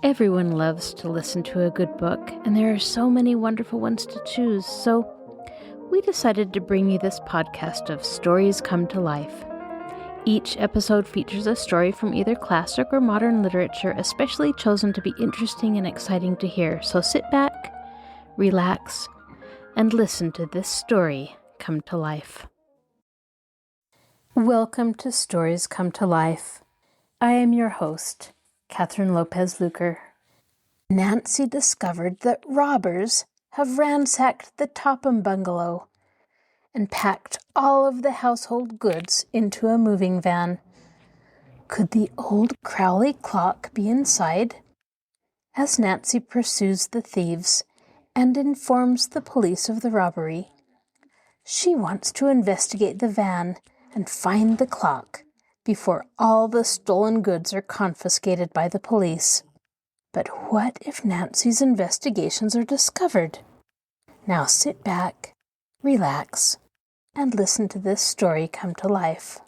Everyone loves to listen to a good book, and there are so many wonderful ones to choose, so we decided to bring you this podcast of Stories Come to Life. Each episode features a story from either classic or modern literature, especially chosen to be interesting and exciting to hear. So sit back, relax, and listen to this story come to life. Welcome to Stories Come to Life. I am your host, Kathryn Lopez Luker. Nancy discovered that robbers have ransacked the Topham bungalow and packed all of the household goods into a moving van. Could the old Crowley clock be inside? As Nancy pursues the thieves and informs the police of the robbery, she wants to investigate the van and find the clock before all the stolen goods are confiscated by the police. But what if Nancy's investigations are discovered? Now sit back, relax, and listen to this story come to life.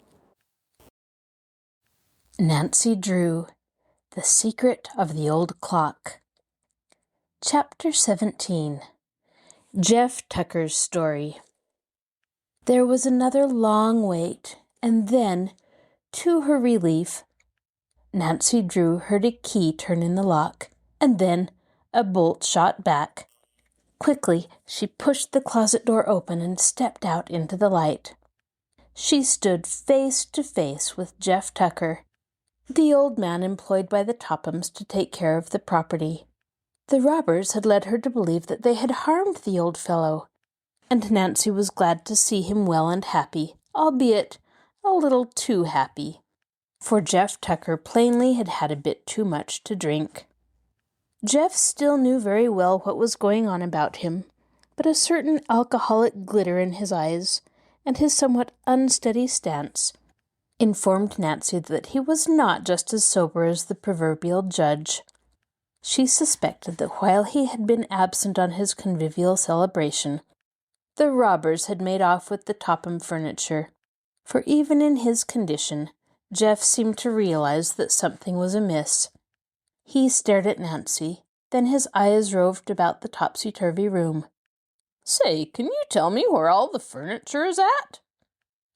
Nancy Drew, The Secret of the Old Clock. Chapter 17. Jeff Tucker's Story. There was another long wait, and then, to her relief, Nancy Drew heard a key turn in the lock, and then a bolt shot back. Quickly, she pushed the closet door open and stepped out into the light. She stood face to face with Jeff Tucker, the old man employed by the Tophams to take care of the property. The robbers had led her to believe that they had harmed the old fellow, and Nancy was glad to see him well and happy, albeit a little too happy, for Jeff Tucker plainly had had a bit too much to drink. Jeff still knew very well what was going on about him, but a certain alcoholic glitter in his eyes and his somewhat unsteady stance informed Nancy that he was not just as sober as the proverbial judge. She suspected that while he had been absent on his convivial celebration, the robbers had made off with the Topham furniture, for even in his condition, Jeff seemed to realize that something was amiss. He stared at Nancy, then his eyes roved about the topsy-turvy room. "Say, can you tell me where all the furniture is at?"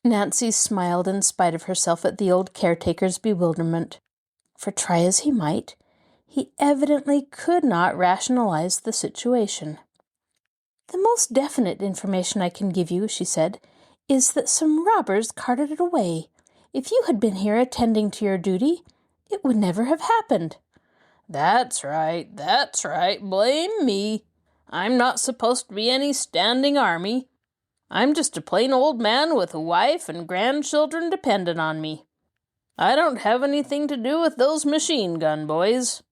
Nancy smiled in spite of herself at the old caretaker's bewilderment, for try as he might, he evidently could not rationalize the situation. "The most definite information I can give you," she said, "is that some robbers carted it away. If you had been here attending to your duty, it would never have happened." That's right, blame me. I'm not supposed to be any standing army. I'm just a plain old man with a wife and grandchildren dependent on me. I don't have anything to do with those machine gun boys."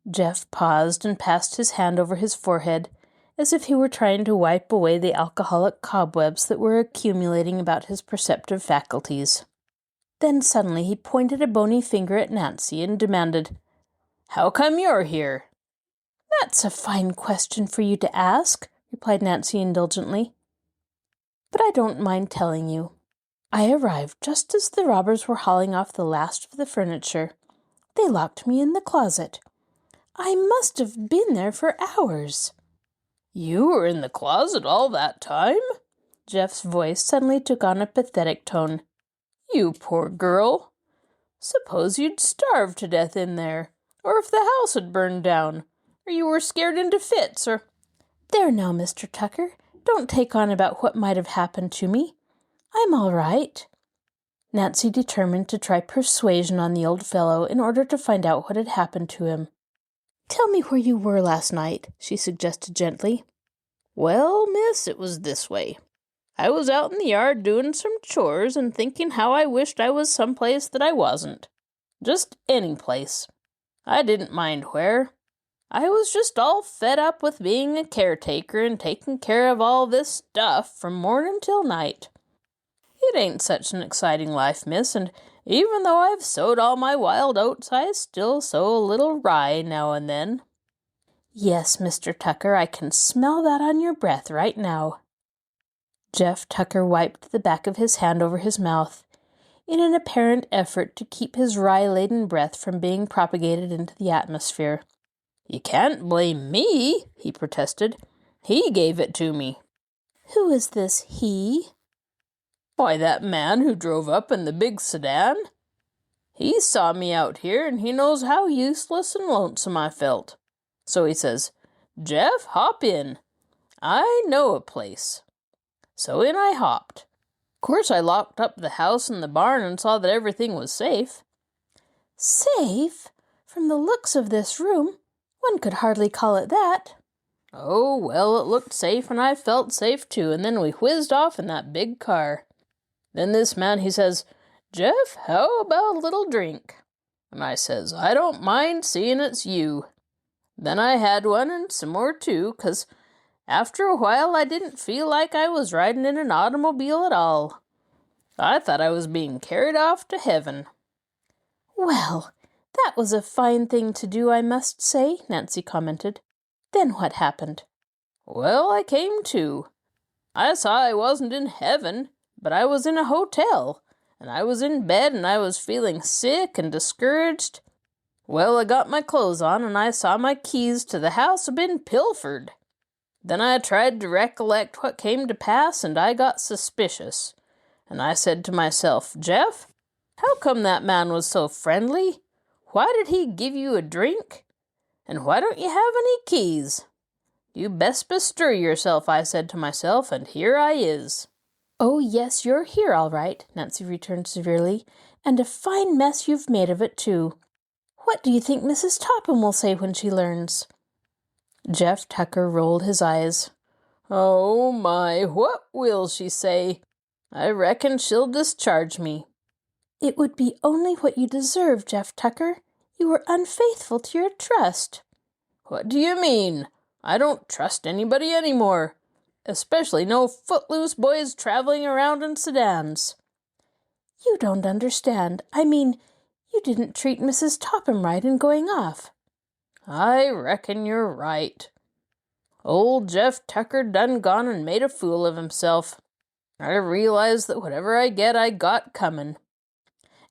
Jeff paused and passed his hand over his forehead, as if he were trying to wipe away the alcoholic cobwebs that were accumulating about his perceptive faculties. Then suddenly he pointed a bony finger at Nancy and demanded, "How come you're here?" "That's a fine question for you to ask," replied Nancy indulgently. "But I don't mind telling you. I arrived just as the robbers were hauling off the last of the furniture. They locked me in the closet. I must have been there for hours." "You were in the closet all that time?" Jeff's voice suddenly took on a pathetic tone. "You poor girl. Suppose you'd starved to death in there, or if the house had burned down, or you were scared into fits, or—" "There now, Mr. Tucker, don't take on about what might have happened to me. I'm all right." Nancy determined to try persuasion on the old fellow in order to find out what had happened to him. "Tell me where you were last night," she suggested gently. "Well, miss, it was this way. I was out in the yard doing some chores and thinking how I wished I was someplace that I wasn't. Just any place. I didn't mind where. I was just all fed up with being a caretaker and taking care of all this stuff from morning till night. It ain't such an exciting life, miss, and even though I've sowed all my wild oats, I still sow a little rye now and then." "Yes, Mr. Tucker, I can smell that on your breath right now." Jeff Tucker wiped the back of his hand over his mouth. in an apparent effort to keep his rye-laden breath from being propagated into the atmosphere. "You can't blame me," he protested. "He gave it to me." "Who is this he?" "Why, that man who drove up in the big sedan. He saw me out here, and he knows how useless and lonesome I felt. So he says, 'Jeff, hop in. I know a place.' So in I hopped. Of course, I locked up the house and the barn and saw that everything was safe." "Safe? From the looks of this room, one could hardly call it that." "Oh, well, it looked safe, and I felt safe too, and then we whizzed off in that big car. Then this man, he says, 'Jeff, how about a little drink?' And I says, 'I don't mind, seeing it's you.' Then I had one and some more too, 'cause after a while I didn't feel like I was riding in an automobile at all. I thought I was being carried off to heaven." "Well, that was a fine thing to do, I must say," Nancy commented. "Then what happened?" "Well, I came to. I saw I wasn't in heaven, but I was in a hotel, and I was in bed, and I was feeling sick and discouraged. Well, I got my clothes on, and I saw my keys to the house had been pilfered. Then I tried to recollect what came to pass, and I got suspicious. And I said to myself, 'Jeff, how come that man was so friendly? Why did he give you a drink? And why don't you have any keys? You best bestir yourself,' I said to myself, and here I is." "Oh, yes, you're here, all right," Nancy returned severely, "and a fine mess you've made of it, too. What do you think Mrs. Topham will say when she learns?" Jeff Tucker rolled his eyes. "Oh, my, what will she say? I reckon she'll discharge me." "It would be only what you deserve, Jeff Tucker. You were unfaithful to your trust." "What do you mean? I don't trust anybody anymore. Especially no footloose boys traveling around in sedans." "You don't understand. I mean, you didn't treat Mrs. Topham right in going off." "I reckon you're right. Old Jeff Tucker done gone and made a fool of himself. I realize that whatever I get, I got coming."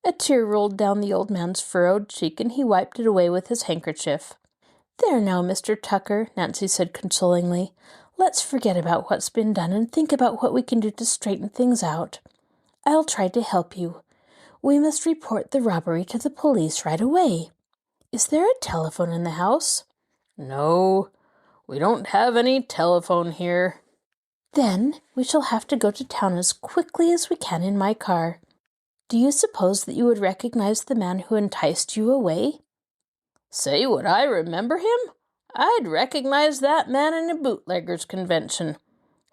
A tear rolled down the old man's furrowed cheek, and he wiped it away with his handkerchief. "There now, Mr. Tucker," Nancy said consolingly. "Let's forget about what's been done and think about what we can do to straighten things out. I'll try to help you. We must report the robbery to the police right away. Is there a telephone in the house?" "No, we don't have any telephone here." "Then we shall have to go to town as quickly as we can in my car. Do you suppose that you would recognize the man who enticed you away?" "Say, would I remember him? I'd recognize that man in a bootlegger's convention.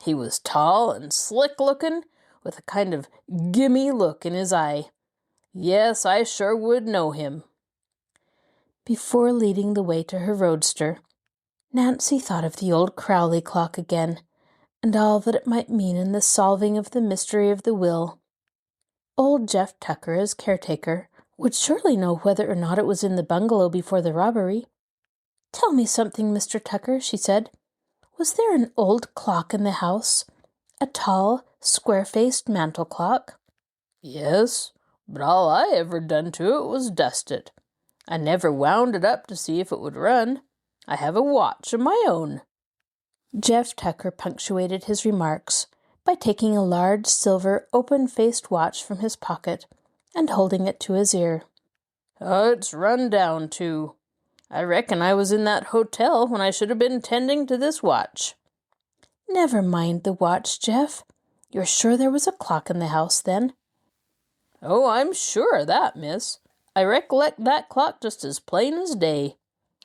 He was tall and slick-looking, with a kind of gimme look in his eye. Yes, I sure would know him." Before leading the way to her roadster, Nancy thought of the old Crowley clock again, and all that it might mean in the solving of the mystery of the will. Old Jeff Tucker, as caretaker, would surely know whether or not it was in the bungalow before the robbery. "Tell me something, Mr. Tucker," she said. "Was there an old clock in the house? A tall, square-faced mantel clock?" "Yes, but all I ever done to it was dust it. I never wound it up to see if it would run. I have a watch of my own." Jeff Tucker punctuated his remarks by taking a large silver open-faced watch from his pocket and holding it to his ear. "Oh, it's run down, too. I reckon I was in that hotel when I should have been tending to this watch." "Never mind the watch, Jeff. You're sure there was a clock in the house, then?" "Oh, I'm sure of that, miss. I recollect that clock just as plain as day.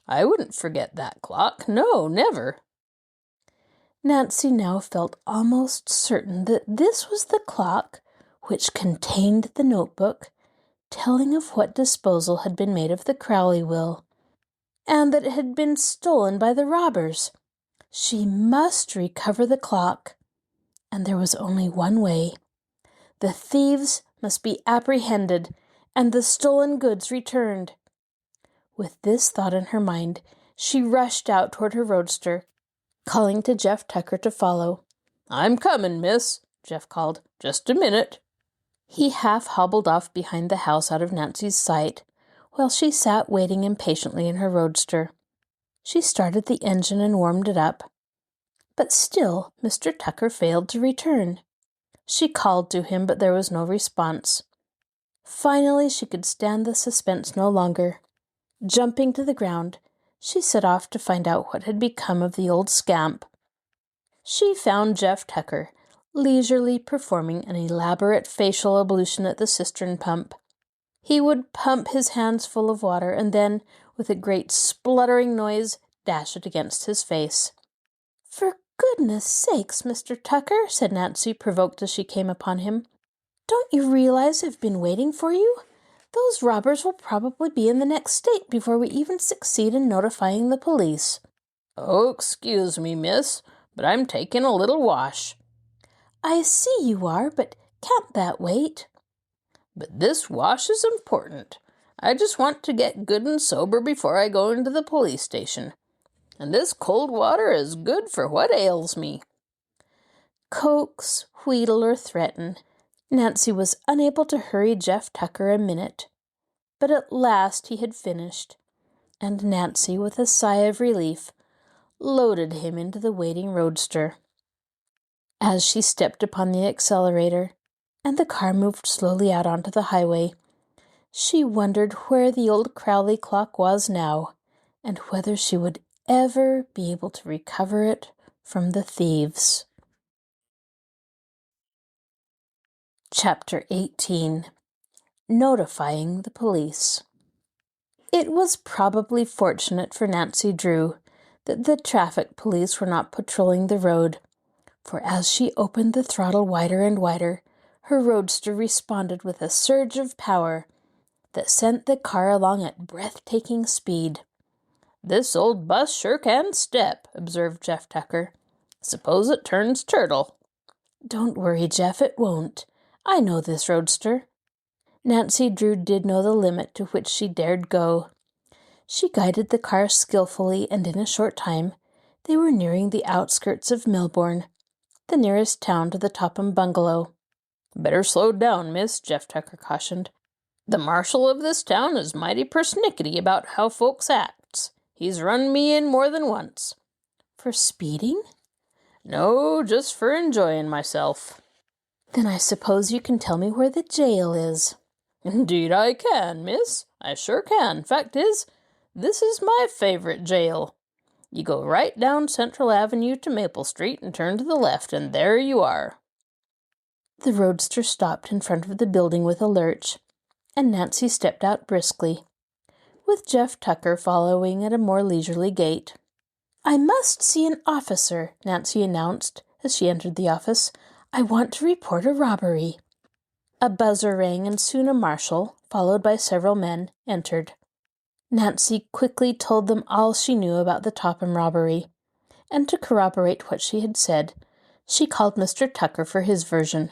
I wouldn't forget that clock. No, never." Nancy now felt almost certain that this was the clock which contained the notebook telling of what disposal had been made of the Crowley will, and that it had been stolen by the robbers. She must recover the clock, and there was only one way. The thieves must be apprehended and the stolen goods returned. With this thought in her mind, she rushed out toward her roadster, calling to Jeff Tucker to follow. "I'm coming, miss," Jeff called. "Just a minute." He half hobbled off behind the house out of Nancy's sight, while she sat waiting impatiently in her roadster. She started the engine and warmed it up. But still Mr. Tucker failed to return. She called to him, but there was no response. Finally, she could stand the suspense no longer. Jumping to the ground, she set off to find out what had become of the old scamp. She found Jeff Tucker leisurely performing an elaborate facial ablution at the cistern pump. He would pump his hands full of water and then, with a great spluttering noise, dash it against his face. "For goodness sakes, Mr. Tucker," said Nancy, provoked as she came upon him. "Don't you realize I've been waiting for you? Those robbers will probably be in the next state before we even succeed in notifying the police." "Oh, excuse me, miss, but I'm taking a little wash." "I see you are, but can't that wait?" "But this wash is important. I just want to get good and sober before I go into the police station. And this cold water is good for what ails me." Coax, wheedle, or threaten, Nancy was unable to hurry Jeff Tucker a minute. But at last he had finished, and Nancy, with a sigh of relief, loaded him into the waiting roadster. As she stepped upon the accelerator, and the car moved slowly out onto the highway, she wondered where the old Crowley clock was now, and whether she would ever be able to recover it from the thieves. Chapter 18. Notifying the Police. It was probably fortunate for Nancy Drew that the traffic police were not patrolling the road, for as she opened the throttle wider and wider, her roadster responded with a surge of power that sent the car along at breathtaking speed. "This old bus sure can step," observed Jeff Tucker. "Suppose it turns turtle." "Don't worry, Jeff, it won't. I know this roadster." Nancy Drew did know the limit to which she dared go. She guided the car skillfully, and in a short time they were nearing the outskirts of Melbourne, the nearest town to the Topham bungalow. "Better slow down, miss," Jeff Tucker cautioned. "The marshal of this town is mighty persnickety about how folks acts. He's run me in more than once." "For speeding?" "No, just for enjoying myself." "Then I suppose you can tell me where the jail is." "Indeed I can, miss. I sure can. Fact is, this is my favorite jail. You go right down Central Avenue to Maple Street and turn to the left, and there you are." The roadster stopped in front of the building with a lurch, and Nancy stepped out briskly, with Jeff Tucker following at a more leisurely gait. "I must see an officer," Nancy announced as she entered the office. "I want to report a robbery." A buzzer rang, and soon a marshal, followed by several men, entered. Nancy quickly told them all she knew about the Topham robbery, and to corroborate what she had said, she called Mr. Tucker for his version.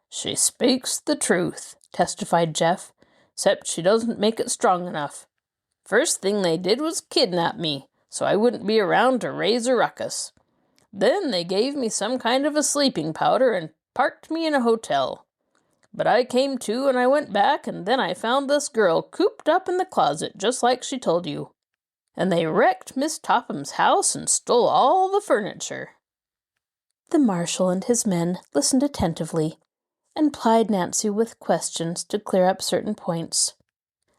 "She speaks the truth," testified Jeff, "'cept she doesn't make it strong enough. First thing they did was kidnap me, so I wouldn't be around to raise a ruckus. Then they gave me some kind of a sleeping powder and parked me in a hotel. But I came to and I went back, and then I found this girl cooped up in the closet, just like she told you. And they wrecked Miss Topham's house and stole all the furniture." The marshal and his men listened attentively, and plied Nancy with questions to clear up certain points.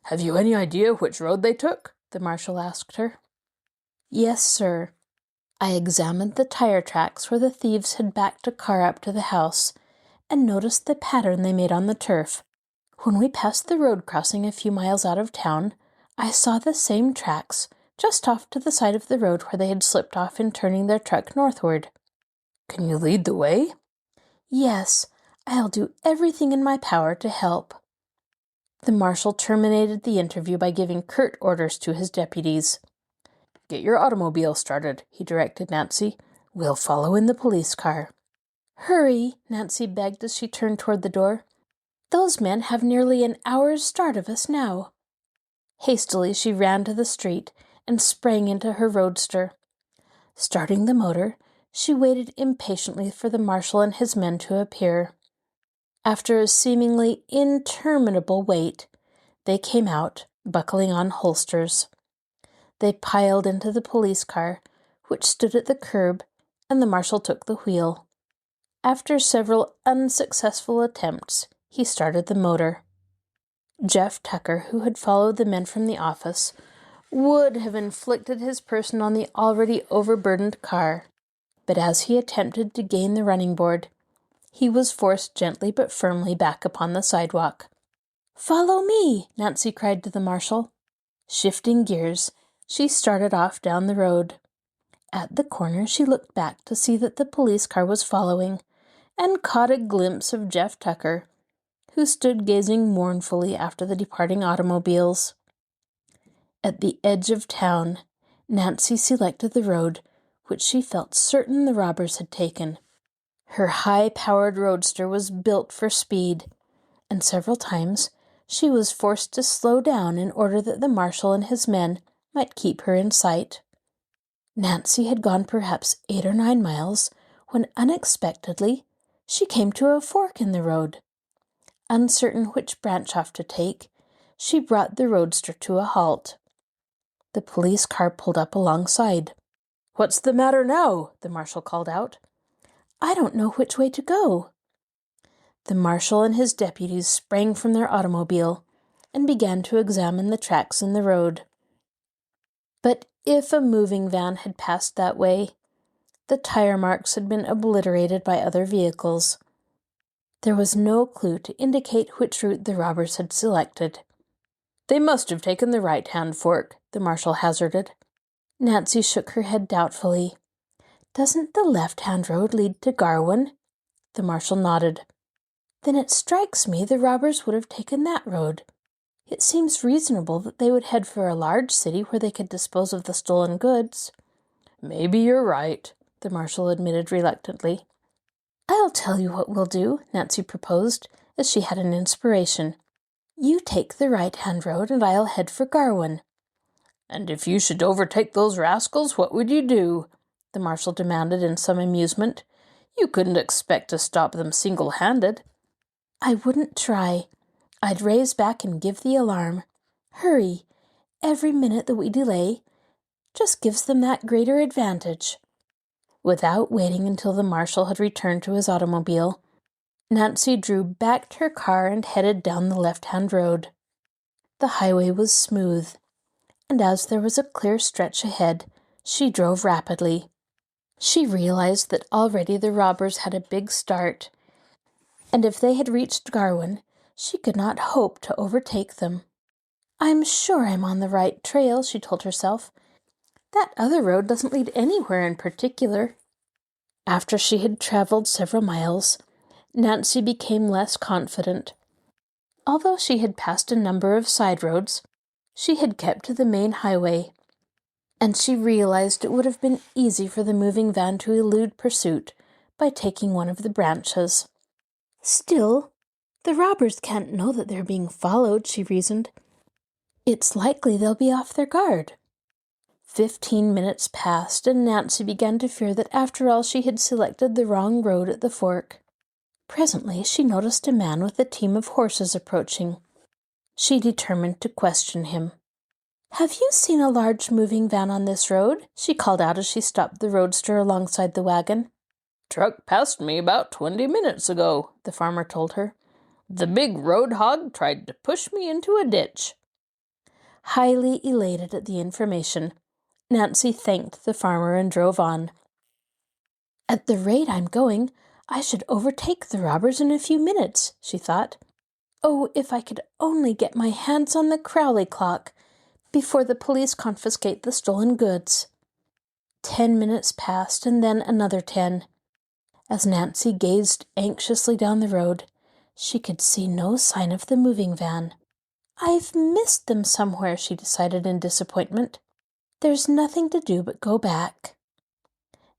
"Have you any idea which road they took?" the marshal asked her. "Yes, sir. I examined the tire tracks where the thieves had backed a car up to the house, and noticed the pattern they made on the turf. When we passed the road crossing a few miles out of town, I saw the same tracks just off to the side of the road where they had slipped off in turning their truck northward." "Can you lead the way?" "Yes, I'll do everything in my power to help." The marshal terminated the interview by giving curt orders to his deputies. "Get your automobile started," he directed Nancy. "We'll follow in the police car." "Hurry," Nancy begged as she turned toward the door. "Those men have nearly an hour's start of us now." Hastily she ran to the street and sprang into her roadster. Starting the motor, she waited impatiently for the marshal and his men to appear. After a seemingly interminable wait, they came out, buckling on holsters. They piled into the police car, which stood at the curb, and the marshal took the wheel. After several unsuccessful attempts, he started the motor. Jeff Tucker, who had followed the men from the office, would have inflicted his person on the already overburdened car, but as he attempted to gain the running board, he was forced gently but firmly back upon the sidewalk. "Follow me," Nancy cried to the marshal. Shifting gears, she started off down the road. At the corner, she looked back to see that the police car was following, and caught a glimpse of Jeff Tucker, who stood gazing mournfully after the departing automobiles. At the edge of town, Nancy selected the road which she felt certain the robbers had taken. Her high-powered roadster was built for speed, and several times she was forced to slow down in order that the marshal and his men might keep her in sight. Nancy had gone perhaps 8 or 9 miles when unexpectedly she came to a fork in the road. Uncertain which branch off to take, she brought the roadster to a halt. The police car pulled up alongside. "What's the matter now?" the marshal called out. "I don't know which way to go." The marshal and his deputies sprang from their automobile and began to examine the tracks in the road. But if a moving van had passed that way, the tire marks had been obliterated by other vehicles. There was no clue to indicate which route the robbers had selected. "They must have taken the right-hand fork," the marshal hazarded. Nancy shook her head doubtfully. "Doesn't the left-hand road lead to Garwin?" The marshal nodded. "Then it strikes me the robbers would have taken that road. It seems reasonable that they would head for a large city where they could dispose of the stolen goods." "Maybe you're right," the marshal admitted reluctantly. "I'll tell you what we'll do," Nancy proposed, as she had an inspiration. "You take the right-hand road and I'll head for Garwin." "And if you should overtake those rascals, what would you do?" the marshal demanded in some amusement. "You couldn't expect to stop them single-handed." "I wouldn't try. I'd raise back and give the alarm. Hurry. Every minute that we delay just gives them that greater advantage." Without waiting until the marshal had returned to his automobile, Nancy drew back her car and headed down the left-hand road. The highway was smooth, and as there was a clear stretch ahead, she drove rapidly. She realized that already the robbers had a big start, and if they had reached Garwin, she could not hope to overtake them. "I'm sure I'm on the right trail," she told herself. "That other road doesn't lead anywhere in particular." After she had traveled several miles, Nancy became less confident. Although she had passed a number of side roads, she had kept to the main highway, and she realized it would have been easy for the moving van to elude pursuit by taking one of the branches. "Still, the robbers can't know that they're being followed," she reasoned. "It's likely they'll be off their guard." 15 minutes passed, and Nancy began to fear that after all she had selected the wrong road at the fork. Presently she noticed a man with a team of horses approaching. She determined to question him. "Have you seen a large moving van on this road?" she called out as she stopped the roadster alongside the wagon. "Truck passed me about 20 minutes ago," the farmer told her. "The big road hog tried to push me into a ditch." Highly elated at the information, Nancy thanked the farmer and drove on. "At the rate I'm going, I should overtake the robbers in a few minutes," she thought. "Oh, if I could only get my hands on the Crowley clock before the police confiscate the stolen goods." 10 minutes passed, and then another 10. As Nancy gazed anxiously down the road, she could see no sign of the moving van. "I've missed them somewhere," she decided in disappointment. "There's nothing to do but go back."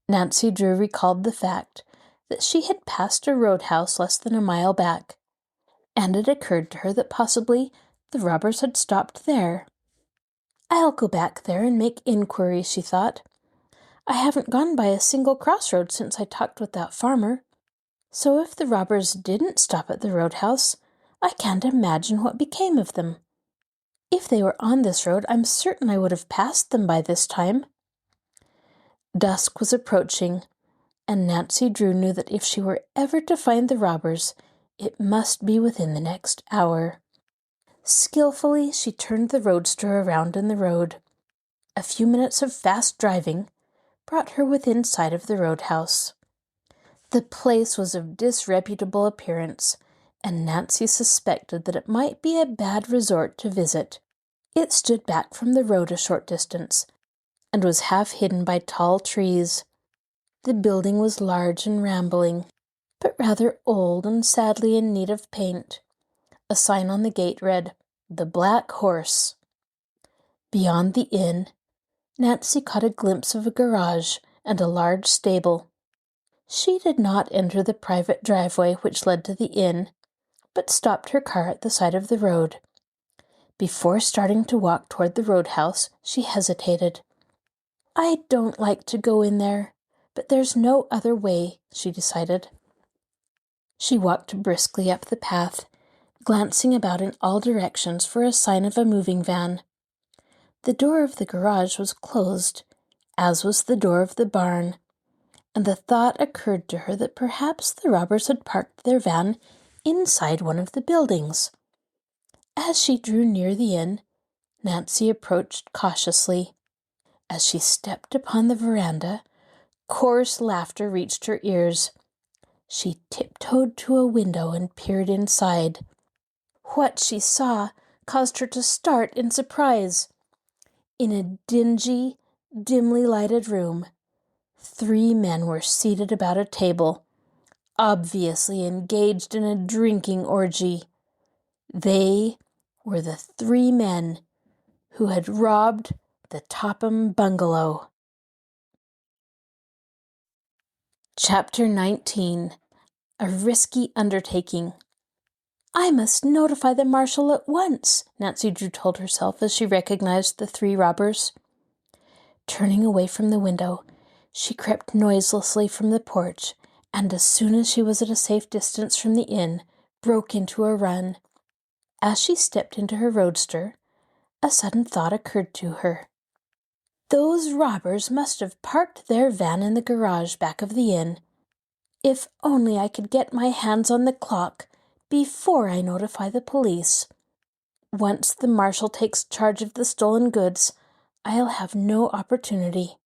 Nancy Drew recalled the fact that she had passed a roadhouse less than a mile back, and it occurred to her that possibly the robbers had stopped there. "I'll go back there and make inquiries," she thought. "I haven't gone by a single crossroad since I talked with that farmer. So if the robbers didn't stop at the roadhouse, I can't imagine what became of them. If they were on this road, I'm certain I would have passed them by this time. Dusk was approaching, and Nancy Drew knew that if she were ever to find the robbers, it must be within the next hour. Skillfully, she turned the roadster around in the road. A few minutes of fast driving brought her within sight of the roadhouse. The place was of disreputable appearance, and Nancy suspected that it might be a bad resort to visit. It stood back from the road a short distance, and was half hidden by tall trees. The building was large and rambling, but rather old and sadly in need of paint. A sign on the gate read, "The Black Horse." Beyond the inn, Nancy caught a glimpse of a garage and a large stable. She did not enter the private driveway which led to the inn, but stopped her car at the side of the road. Before starting to walk toward the roadhouse, she hesitated. "I don't like to go in there, but there's no other way," she decided. She walked briskly up the path, glancing about in all directions for a sign of a moving van. The door of the garage was closed, as was the door of the barn, and the thought occurred to her that perhaps the robbers had parked their van inside one of the buildings. As she drew near the inn, Nancy approached cautiously. As she stepped upon the veranda, coarse laughter reached her ears. She tiptoed to a window and peered inside. What she saw caused her to start in surprise. In a dingy, dimly lighted room, 3 men were seated about a table, obviously engaged in a drinking orgy. They were the 3 men who had robbed the Topham bungalow. Chapter 19. A Risky Undertaking. "I must notify the marshal at once," Nancy Drew told herself as she recognized the 3 robbers. Turning away from the window, she crept noiselessly from the porch, and as soon as she was at a safe distance from the inn, broke into a run. As she stepped into her roadster, a sudden thought occurred to her. Those robbers must have parked their van in the garage back of the inn. If only I could get my hands on the clock before I notify the police. Once the marshal takes charge of the stolen goods, I'll have no opportunity.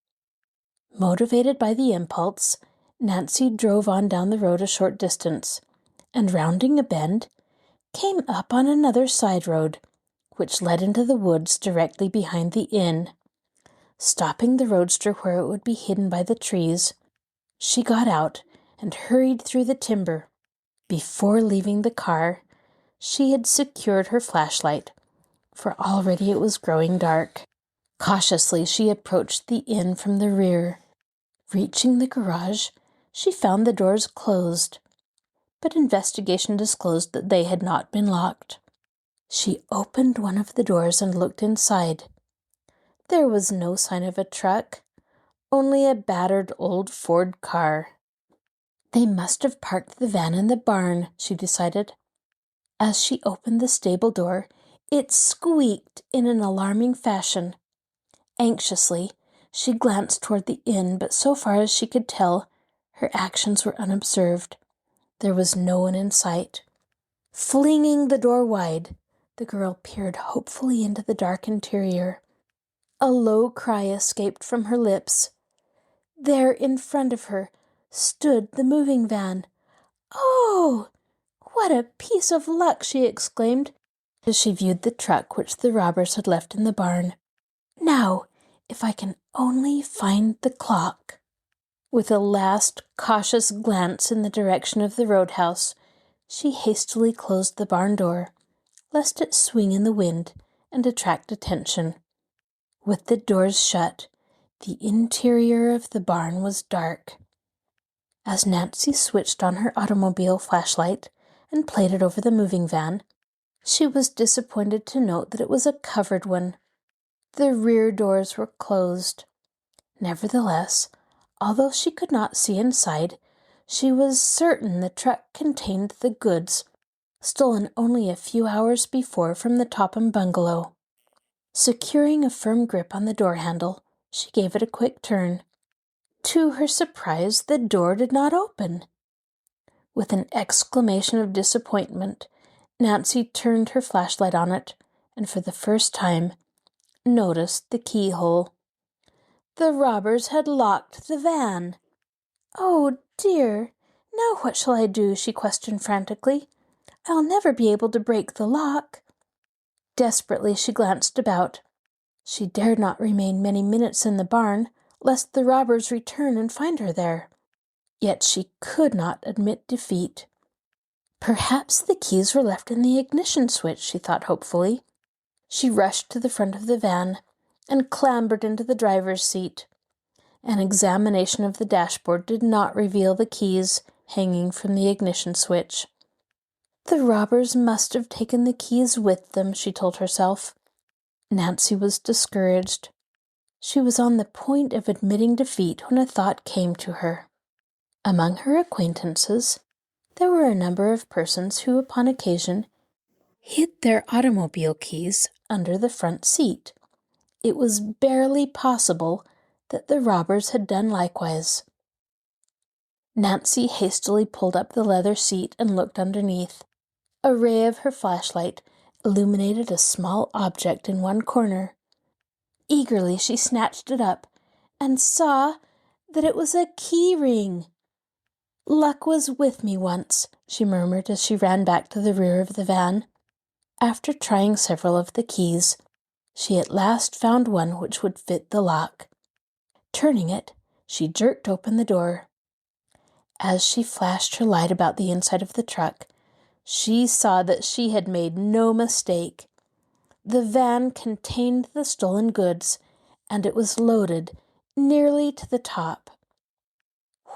Motivated by the impulse, Nancy drove on down the road a short distance, and rounding a bend, came up on another side road, which led into the woods directly behind the inn. Stopping the roadster where it would be hidden by the trees, she got out and hurried through the timber. Before leaving the car, she had secured her flashlight, for already it was growing dark. Cautiously, she approached the inn from the rear. Reaching the garage, she found the doors closed, but investigation disclosed that they had not been locked. She opened one of the doors and looked inside. There was no sign of a truck, only a battered old Ford car. They must have parked the van in the barn, she decided. As she opened the stable door, it squeaked in an alarming fashion. Anxiously, she glanced toward the inn, but so far as she could tell, her actions were unobserved. There was no one in sight. Flinging the door wide, the girl peered hopefully into the dark interior. A low cry escaped from her lips. There in front of her stood the moving van. "Oh, what a piece of luck!" she exclaimed, as she viewed the truck which the robbers had left in the barn. "Now, if I can only find the clock." With a last cautious glance in the direction of the roadhouse, she hastily closed the barn door, lest it swing in the wind and attract attention. With the doors shut, the interior of the barn was dark. As Nancy switched on her automobile flashlight and played it over the moving van, she was disappointed to note that it was a covered one. The rear doors were closed. Nevertheless, although she could not see inside, She was certain the truck contained the goods stolen only a few hours before from the Topham bungalow. Securing a firm grip on the door handle, she gave it a quick turn. To her surprise, the door did not open. With an exclamation of disappointment, Nancy turned her flashlight on it, and for the first time noticed the keyhole. The robbers had locked the van. "Oh, dear! Now what shall I do?" she questioned frantically. "I'll never be able to break the lock." Desperately she glanced about. She dared not remain many minutes in the barn, lest the robbers return and find her there. Yet she could not admit defeat. Perhaps the keys were left in the ignition switch, she thought hopefully. She rushed to the front of the van and clambered into the driver's seat. An examination of the dashboard did not reveal the keys hanging from the ignition switch. The robbers must have taken the keys with them, she told herself. Nancy was discouraged. She was on the point of admitting defeat when a thought came to her. Among her acquaintances, there were a number of persons who, upon occasion, hid their automobile keys under the front seat. It was barely possible that the robbers had done likewise. Nancy hastily pulled up the leather seat and looked underneath. A ray of her flashlight illuminated a small object in one corner. Eagerly she snatched it up and saw that it was a key ring. "Luck was with me once," she murmured as she ran back to the rear of the van. After trying several of the keys, she at last found one which would fit the lock. Turning it, she jerked open the door. As she flashed her light about the inside of the truck, she saw that she had made no mistake. The van contained the stolen goods, and it was loaded nearly to the top.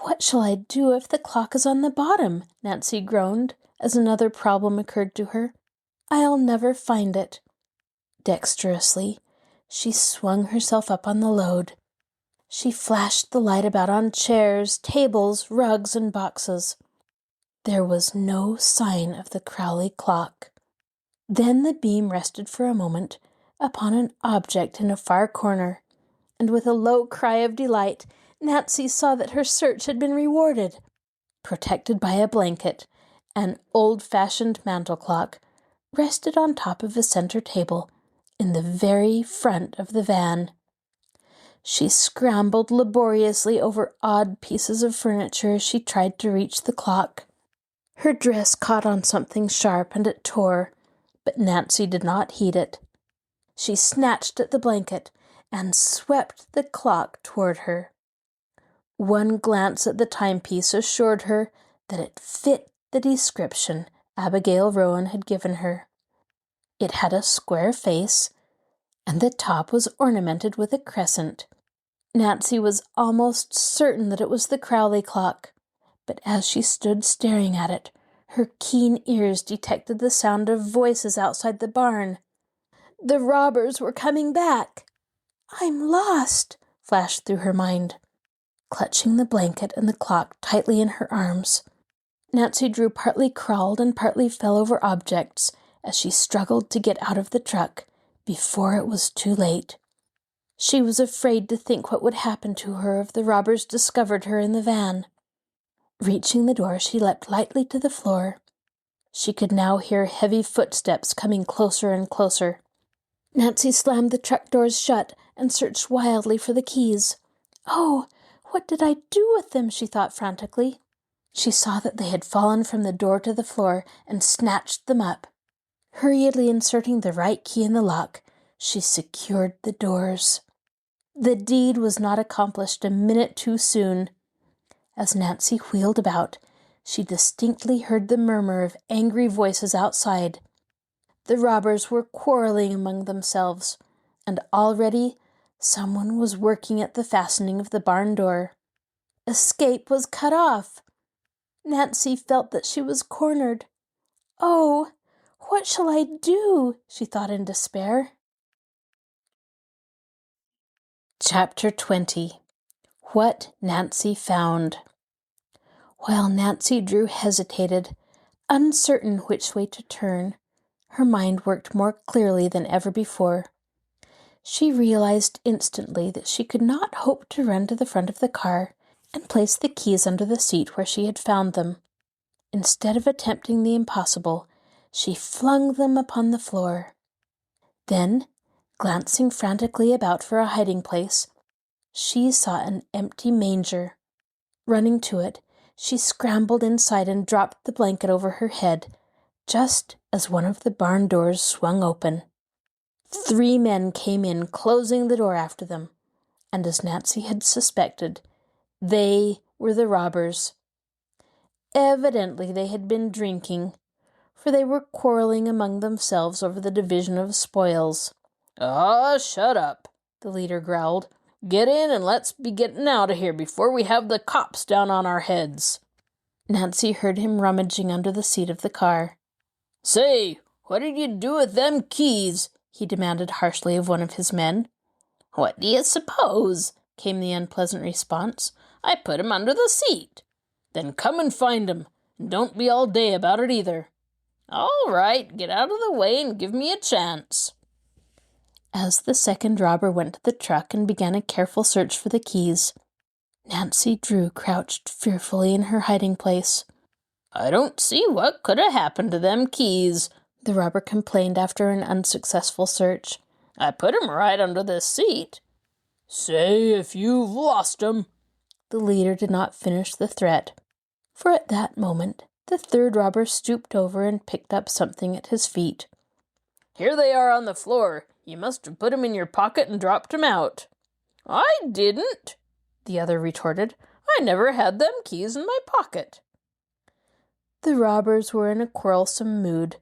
"What shall I do if the clock is on the bottom?" Nancy groaned as another problem occurred to her. "I'll never find it." Dexterously, she swung herself up on the load. She flashed the light about on chairs, tables, rugs, and boxes. There was no sign of the Crowley clock. Then the beam rested for a moment upon an object in a far corner, and with a low cry of delight, Nancy saw that her search had been rewarded. Protected by a blanket, an old-fashioned mantel clock rested on top of a center table in the very front of the van. She scrambled laboriously over odd pieces of furniture as she tried to reach the clock. Her dress caught on something sharp and it tore, but Nancy did not heed it. She snatched at the blanket and swept the clock toward her. One glance at the timepiece assured her that it fit the description Abigail Rowan had given her. It had a square face, and the top was ornamented with a crescent. Nancy was almost certain that it was the Crowley clock, but as she stood staring at it, her keen ears detected the sound of voices outside the barn. The robbers were coming back. "I'm lost," flashed through her mind. Clutching the blanket and the clock tightly in her arms, Nancy Drew partly crawled and partly fell over objects as she struggled to get out of the truck before it was too late. She was afraid to think what would happen to her if the robbers discovered her in the van. Reaching the door, she leapt lightly to the floor. She could now hear heavy footsteps coming closer and closer. Nancy slammed the truck doors shut and searched wildly for the keys. "Oh, what did I do with them?" she thought frantically. She saw that they had fallen from the door to the floor and snatched them up. Hurriedly inserting the right key in the lock, she secured the doors. The deed was not accomplished a minute too soon. As Nancy wheeled about, she distinctly heard the murmur of angry voices outside. The robbers were quarreling among themselves, and already someone was working at the fastening of the barn door. Escape was cut off. Nancy felt that she was cornered. "Oh, what shall I do?" she thought in despair. Chapter 20. What Nancy Found. While Nancy Drew hesitated, uncertain which way to turn, her mind worked more clearly than ever before. She realized instantly that she could not hope to run to the front of the car and place the keys under the seat where she had found them. Instead of attempting the impossible, she flung them upon the floor. Then, glancing frantically about for a hiding place, she saw an empty manger. Running to it, she scrambled inside and dropped the blanket over her head, just as one of the barn doors swung open. 3 men came in, closing the door after them, and as Nancy had suspected, they were the robbers. Evidently they had been drinking, for they were quarreling among themselves over the division of spoils. "Ah, shut up," the leader growled. "Get in and let's be getting out of here before we have the cops down on our heads." Nancy heard him rummaging under the seat of the car. "Say, what did you do with them keys?" he demanded harshly of one of his men. "What do you suppose?" came the unpleasant response. "I put 'em under the seat." "Then come and find 'em, and don't be all day about it either." "All right, get out of the way and give me a chance." As the second robber went to the truck and began a careful search for the keys, Nancy Drew crouched fearfully in her hiding place. "I don't see what could have happened to them keys," the robber complained after an unsuccessful search. "I put 'em right under this seat." "Say if you've lost 'em." The leader did not finish the threat, for at that moment the third robber stooped over and picked up something at his feet. "Here they are on the floor. You must have put 'em in your pocket and dropped 'em out." "I didn't," the other retorted. "I never had them keys in my pocket." The robbers were in a quarrelsome mood,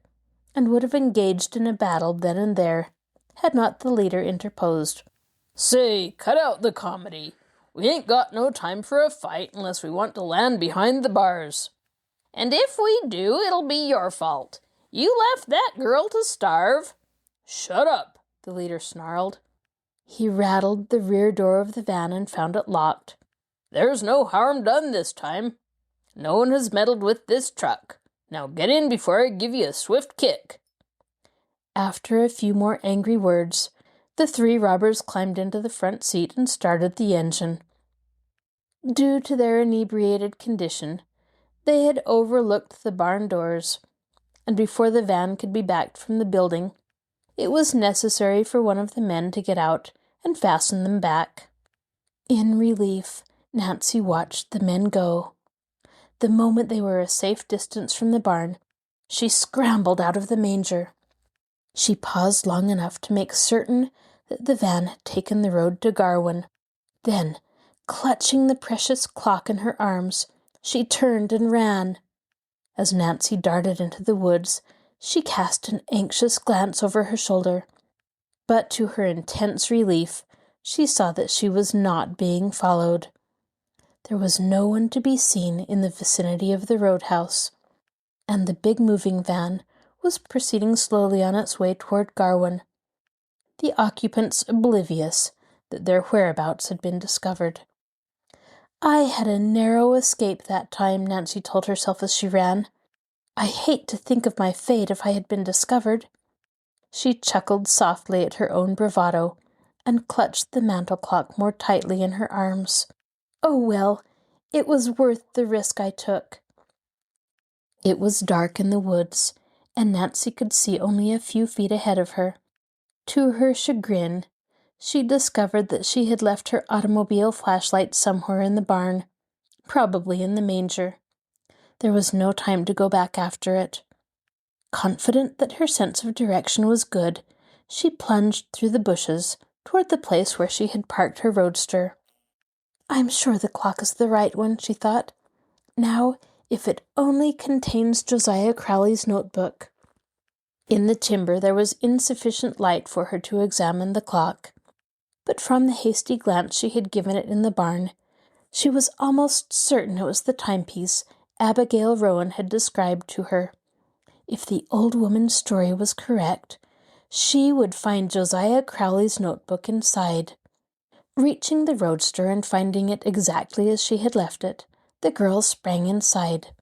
and would have engaged in a battle then and there, had not the leader interposed. "Say, cut out the comedy. We ain't got no time for a fight unless we want to land behind the bars. And if we do, it'll be your fault. You left that girl to starve." "Shut up," the leader snarled. He rattled the rear door of the van and found it locked. "There's no harm done this time. No one has meddled with this truck. Now get in before I give you a swift kick." After a few more angry words, the 3 robbers climbed into the front seat and started the engine. Due to their inebriated condition, they had overlooked the barn doors, and before the van could be backed from the building, it was necessary for one of the men to get out and fasten them back. In relief, Nancy watched the men go. The moment they were a safe distance from the barn, she scrambled out of the manger. She paused long enough to make certain that the van had taken the road to Garwin. Then, clutching the precious clock in her arms, she turned and ran. As Nancy darted into the woods, she cast an anxious glance over her shoulder. But to her intense relief, she saw that she was not being followed. There was no one to be seen in the vicinity of the roadhouse, and the big moving van was proceeding slowly on its way toward Garwin, the occupants oblivious that their whereabouts had been discovered. I had a narrow escape that time, Nancy told herself as she ran. I hate to think of my fate if I had been discovered. She chuckled softly at her own bravado and clutched the mantel clock more tightly in her arms. Oh well, it was worth the risk I took. It was dark in the woods, and Nancy could see only a few feet ahead of her. To her chagrin, she discovered that she had left her automobile flashlight somewhere in the barn, probably in the manger. There was no time to go back after it. Confident that her sense of direction was good, she plunged through the bushes toward the place where she had parked her roadster. I'm sure the clock is the right one, she thought. Now, if it only contains Josiah Crowley's notebook. In the timber there was insufficient light for her to examine the clock, but from the hasty glance she had given it in the barn, she was almost certain it was the timepiece Abigail Rowan had described to her. If the old woman's story was correct, she would find Josiah Crowley's notebook inside. Reaching the roadster and finding it exactly as she had left it, The girl sprang inside.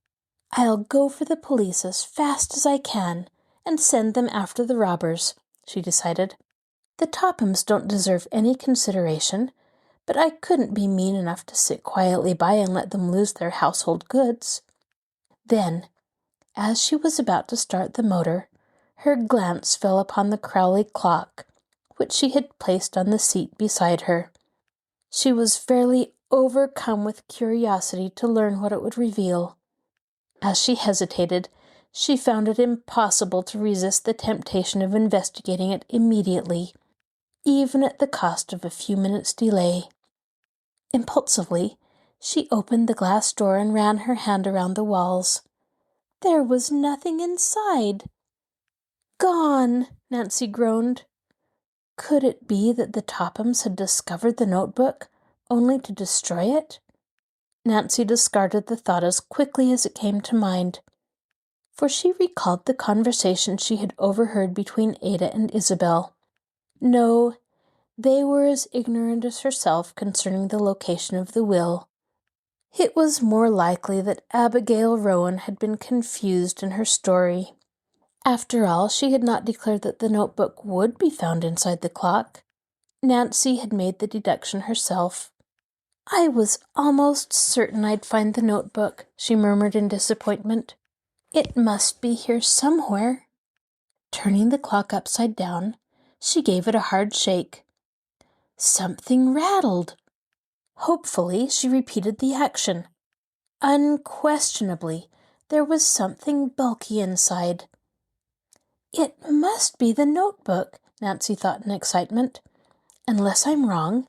"I'll go for the police as fast as I can and send them after the robbers," she decided. "The Tophams don't deserve any consideration, but I couldn't be mean enough to sit quietly by and let them lose their household goods." Then, as she was about to start the motor, her glance fell upon the Crowley clock, which she had placed on the seat beside her. She was fairly overcome with curiosity to learn what it would reveal. As she hesitated, she found it impossible to resist the temptation of investigating it immediately, even at the cost of a few minutes' delay. Impulsively, she opened the glass door and ran her hand around the walls. There was nothing inside. "Gone!" Nancy groaned. Could it be that the Tophams had discovered the notebook, only to destroy it? Nancy discarded the thought as quickly as it came to mind, for she recalled the conversation she had overheard between Ada and Isabel. No, they were as ignorant as herself concerning the location of the will. It was more likely that Abigail Rowan had been confused in her story. After all, she had not declared that the notebook would be found inside the clock. Nancy had made the deduction herself. "I was almost certain I'd find the notebook," she murmured in disappointment. "It must be here somewhere." Turning the clock upside down, she gave it a hard shake. Something rattled. Hopefully, she repeated the action. Unquestionably, there was something bulky inside. "It must be the notebook," Nancy thought in excitement. "Unless I'm wrong,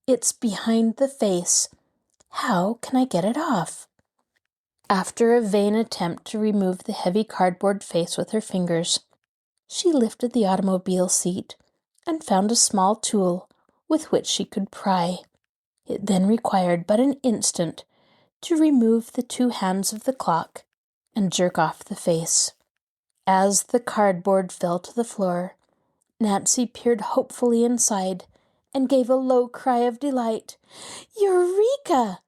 it's behind the face. How can I get it off?" After a vain attempt to remove the heavy cardboard face with her fingers, she lifted the automobile seat and found a small tool with which she could pry. It then required but an instant to remove the two hands of the clock and jerk off the face. As the cardboard fell to the floor, Nancy peered hopefully inside and gave a low cry of delight. "Eureka!"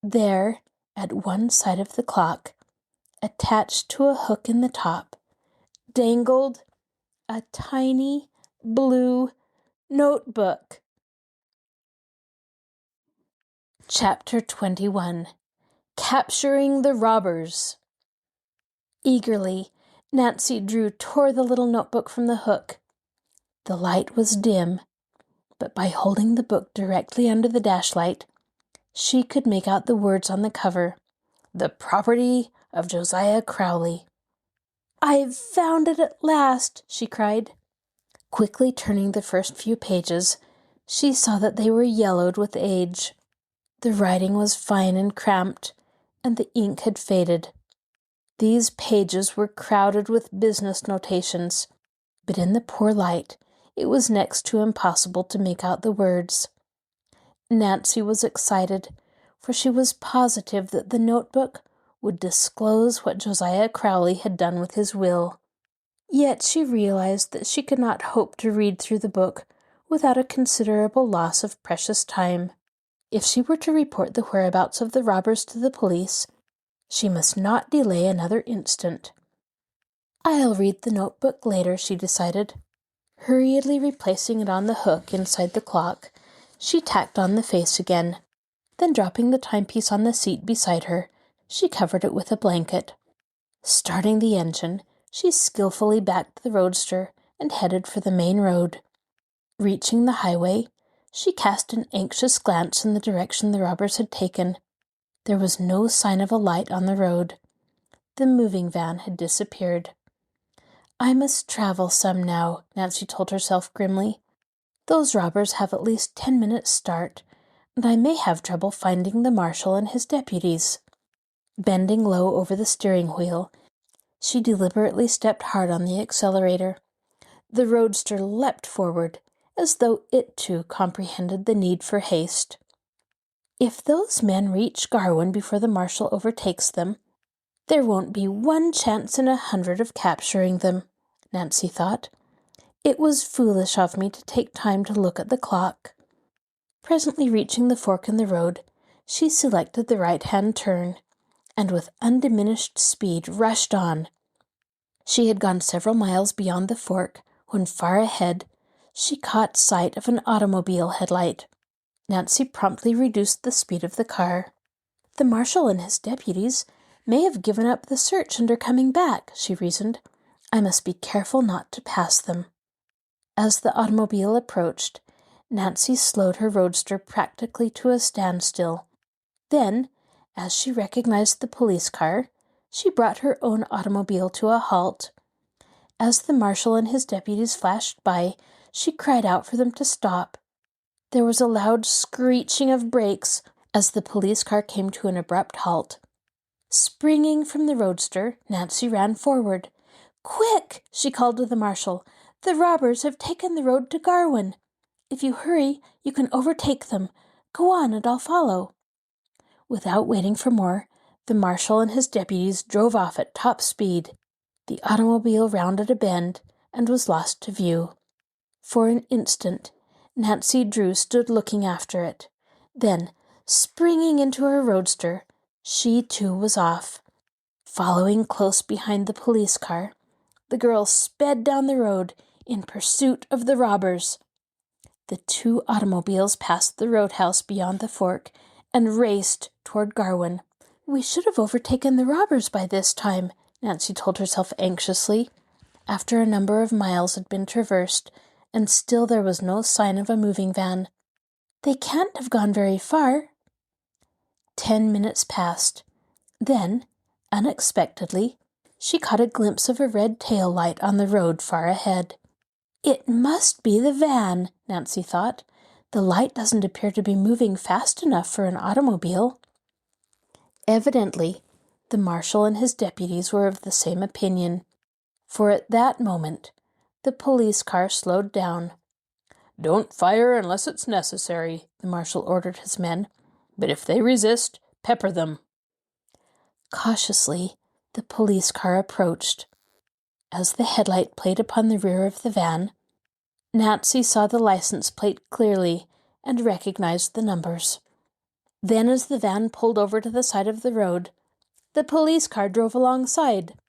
There, at one side of the clock, attached to a hook in the top, dangled a tiny blue notebook. Chapter 21. Capturing the Robbers. Eagerly, Nancy Drew tore the little notebook from the hook. The light was dim, but by holding the book directly under the dashlight, she could make out the words on the cover, "The property of Josiah Crowley." "I've found it at last," she cried. Quickly turning the first few pages, she saw that they were yellowed with age. The writing was fine and cramped, and the ink had faded. These pages were crowded with business notations, but in the poor light, it was next to impossible to make out the words. Nancy was excited, for she was positive that the notebook would disclose what Josiah Crowley had done with his will. Yet she realized that she could not hope to read through the book without a considerable loss of precious time. If she were to report the whereabouts of the robbers to the police, she must not delay another instant. "I'll read the notebook later," she decided. Hurriedly replacing it on the hook inside the clock, she tacked on the face again. Then dropping the timepiece on the seat beside her, she covered it with a blanket. Starting the engine, she skillfully backed the roadster and headed for the main road. Reaching the highway, she cast an anxious glance in the direction the robbers had taken. There was no sign of a light on the road. The moving van had disappeared. "I must travel some now," Nancy told herself grimly. "Those robbers have at least 10 minutes' start, and I may have trouble finding the marshal and his deputies." Bending low over the steering wheel, she deliberately stepped hard on the accelerator. The roadster leapt forward, as though it too comprehended the need for haste. "If those men reach Garwin before the marshal overtakes them, there won't be one chance in 100 of capturing them," Nancy thought. "It was foolish of me to take time to look at the clock." Presently reaching the fork in the road, She selected the right-hand turn, and with undiminished speed rushed on. She had gone several miles beyond the fork when far ahead she caught sight of an automobile headlight. Nancy promptly reduced the speed of the car. The marshal and his deputies may have given up the search and are coming back, she reasoned. I must be careful not to pass them. As the automobile approached, Nancy slowed her roadster practically to a standstill. Then, as she recognized the police car, she brought her own automobile to a halt. As the marshal and his deputies flashed by, she cried out for them to stop. There was a loud screeching of brakes as the police car came to an abrupt halt. Springing from the roadster, Nancy ran forward. "Quick!" she called to the marshal. "The robbers have taken the road to Garwin. If you hurry, you can overtake them. Go on, and I'll follow." Without waiting for more, the marshal and his deputies drove off at top speed. The automobile rounded a bend and was lost to view. For an instant, Nancy Drew stood looking after it. Then, springing into her roadster, she too was off. Following close behind the police car, the girl sped down the road in pursuit of the robbers. The two automobiles passed the roadhouse beyond the fork and raced toward Garwin. "We should have overtaken the robbers by this time," Nancy told herself anxiously, after a number of miles had been traversed, and still there was no sign of a moving van. "They can't have gone very far." 10 minutes passed. Then, unexpectedly, she caught a glimpse of a red tail light on the road far ahead. "It must be the van," Nancy thought. "The light doesn't appear to be moving fast enough for an automobile." Evidently, the marshal and his deputies were of the same opinion, for at that moment the police car slowed down. "Don't fire unless it's necessary," the marshal ordered his men. "But if they resist, pepper them." Cautiously, the police car approached. As the headlight played upon the rear of the van, Nancy saw the license plate clearly and recognized the numbers. Then, as the van pulled over to the side of the road, the police car drove alongside.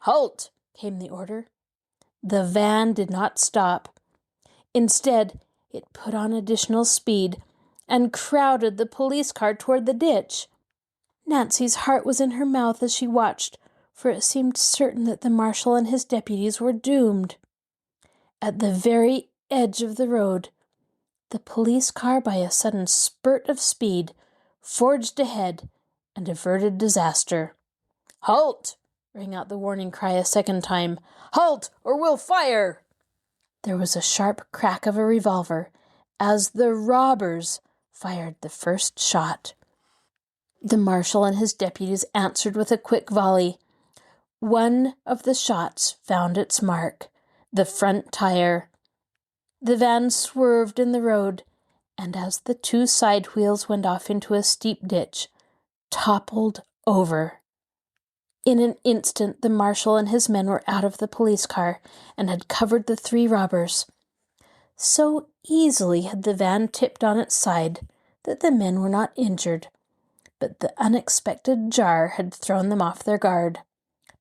"Halt!" came the order. The van did not stop. Instead, it put on additional speed and crowded the police car toward the ditch. Nancy's heart was in her mouth as she watched, for it seemed certain that the marshal and his deputies were doomed. At the very edge of the road, the police car, by a sudden spurt of speed, forged ahead and averted disaster. "Halt!" rang out the warning cry a second time. "Halt, or we'll fire!" There was a sharp crack of a revolver as the robbers fired the first shot. The marshal and his deputies answered with a quick volley. One of the shots found its mark, the front tire. The van swerved in the road, and as the two side wheels went off into a steep ditch, toppled over. In an instant, the marshal and his men were out of the police car and had covered the three robbers. So easily had the van tipped on its side that the men were not injured, but the unexpected jar had thrown them off their guard.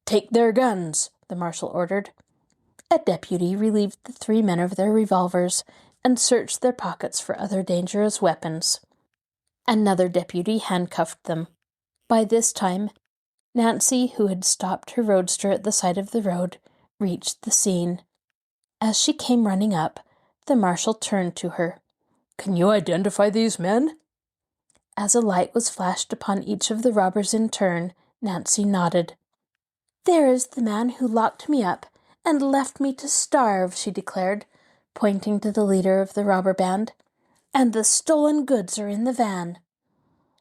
"Take their guns," the marshal ordered. A deputy relieved the three men of their revolvers and searched their pockets for other dangerous weapons. Another deputy handcuffed them. By this time, Nancy, who had stopped her roadster at the side of the road, reached the scene. As she came running up, the marshal turned to her. "Can you identify these men?" As a light was flashed upon each of the robbers in turn, Nancy nodded. "There is the man who locked me up and left me to starve," she declared, pointing to the leader of the robber band. "And the stolen goods are in the van."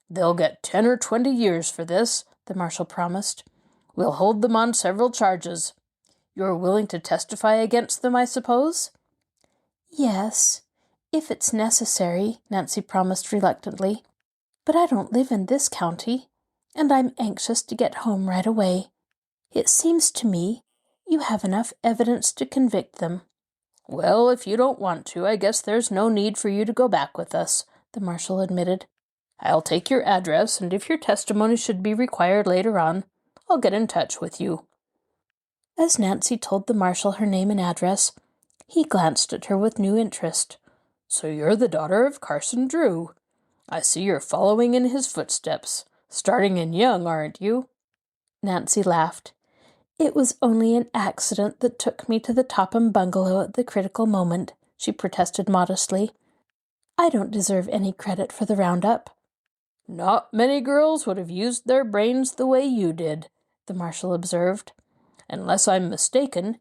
"They'll get 10 or 20 years for this," the marshal promised. "We'll hold them on several charges. You're willing to testify against them, I suppose?" "Yes, if it's necessary," Nancy promised reluctantly. "But I don't live in this county, and I'm anxious to get home right away. It seems to me you have enough evidence to convict them." "Well, if you don't want to, I guess there's no need for you to go back with us," the marshal admitted. I'll take your address, and if your testimony should be required later on, I'll get in touch with you." As Nancy told the marshal her name and address, he glanced at her with new interest. "So you're the daughter of Carson Drew. I see you're following in his footsteps. Starting in young, aren't you?" Nancy laughed. "It was only an accident that took me to the Topham bungalow at the critical moment," she protested modestly. "I don't deserve any credit for the roundup." "Not many girls would have used their brains the way you did," the marshal observed. "Unless I'm mistaken,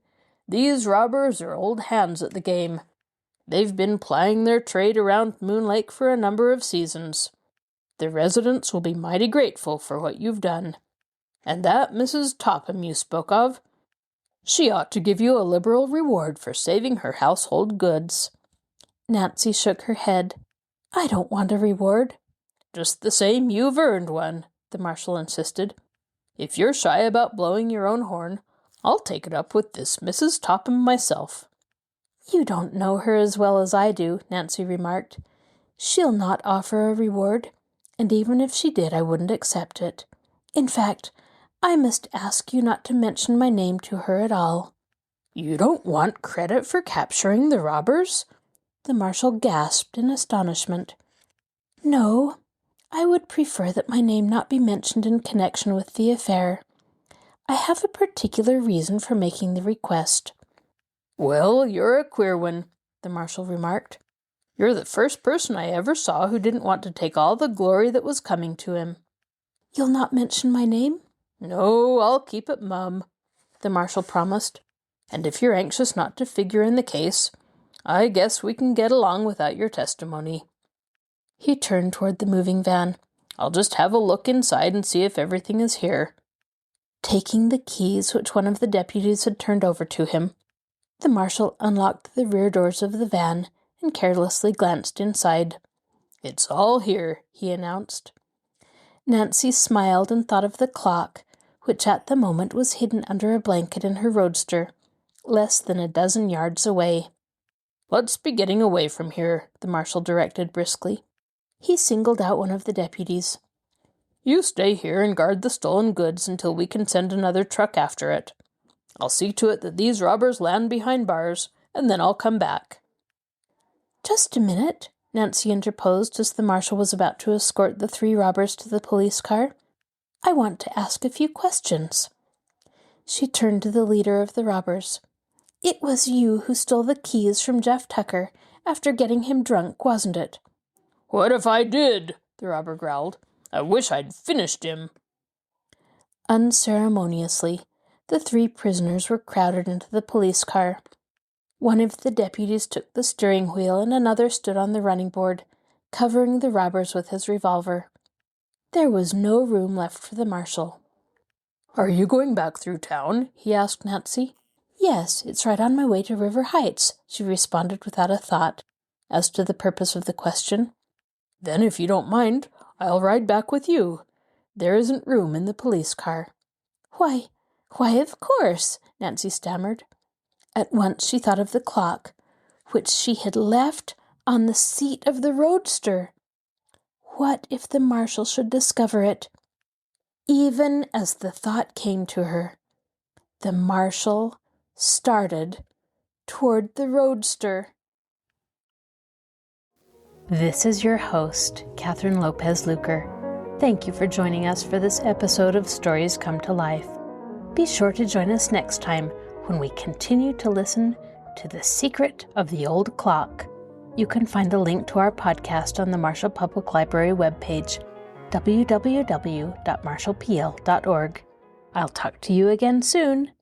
these robbers are old hands at the game. They've been plying their trade around Moon Lake for a number of seasons. The residents will be mighty grateful for what you've done. And that Mrs. Topham you spoke of, she ought to give you a liberal reward for saving her household goods." Nancy shook her head. "I don't want a reward." "Just the same, you've earned one," the marshal insisted. "If you're shy about blowing your own horn, I'll take it up with this Mrs. Topham myself." "You don't know her as well as I do," Nancy remarked. "She'll not offer a reward, and even if she did, I wouldn't accept it. In fact, I must ask you not to mention my name to her at all." "You don't want credit for capturing the robbers?" The marshal gasped in astonishment. "No, I would prefer that my name not be mentioned in connection with the affair. I have a particular reason for making the request." "Well, you're a queer one," the marshal remarked. "You're the first person I ever saw who didn't want to take all the glory that was coming to him." "You'll not mention my name?" "No, I'll keep it mum," the marshal promised. "And if you're anxious not to figure in the case, I guess we can get along without your testimony." He turned toward the moving van. "I'll just have a look inside and see if everything is here." Taking the keys which one of the deputies had turned over to him, the marshal unlocked the rear doors of the van and carelessly glanced inside. "It's all here," he announced. Nancy smiled and thought of the clock, which at the moment was hidden under a blanket in her roadster, less than a dozen yards away. "Let's be getting away from here," the marshal directed briskly. He singled out one of the deputies. "You stay here and guard the stolen goods until we can send another truck after it. I'll see to it that these robbers land behind bars, and then I'll come back." "Just a minute," Nancy interposed as the marshal was about to escort the 3 robbers to the police car. "I want to ask a few questions." She turned to the leader of the robbers. "It was you who stole the keys from Jeff Tucker after getting him drunk, wasn't it?" "What if I did?" the robber growled. "I wish I'd finished him." Unceremoniously, the 3 prisoners were crowded into the police car. One of the deputies took the steering wheel and another stood on the running board, covering the robbers with his revolver. There was no room left for the marshal. "Are you going back through town?" he asked Nancy. "Yes, it's right on my way to River Heights," she responded without a thought as to the purpose of the question. "Then if you don't mind, I'll ride back with you. There isn't room in the police car." Why, of course," Nancy stammered. At once she thought of the clock, which she had left on the seat of the roadster. What if the marshal should discover it? Even as the thought came to her, the marshal started toward the roadster. This is your host, Kathryn Lopez Luker. Thank you for joining us for this episode of Stories Come to Life. Be sure to join us next time when we continue to listen to The Secret of the Old Clock. You can find a link to our podcast on the Marshall Public Library webpage, www.marshallpl.org. I'll talk to you again soon.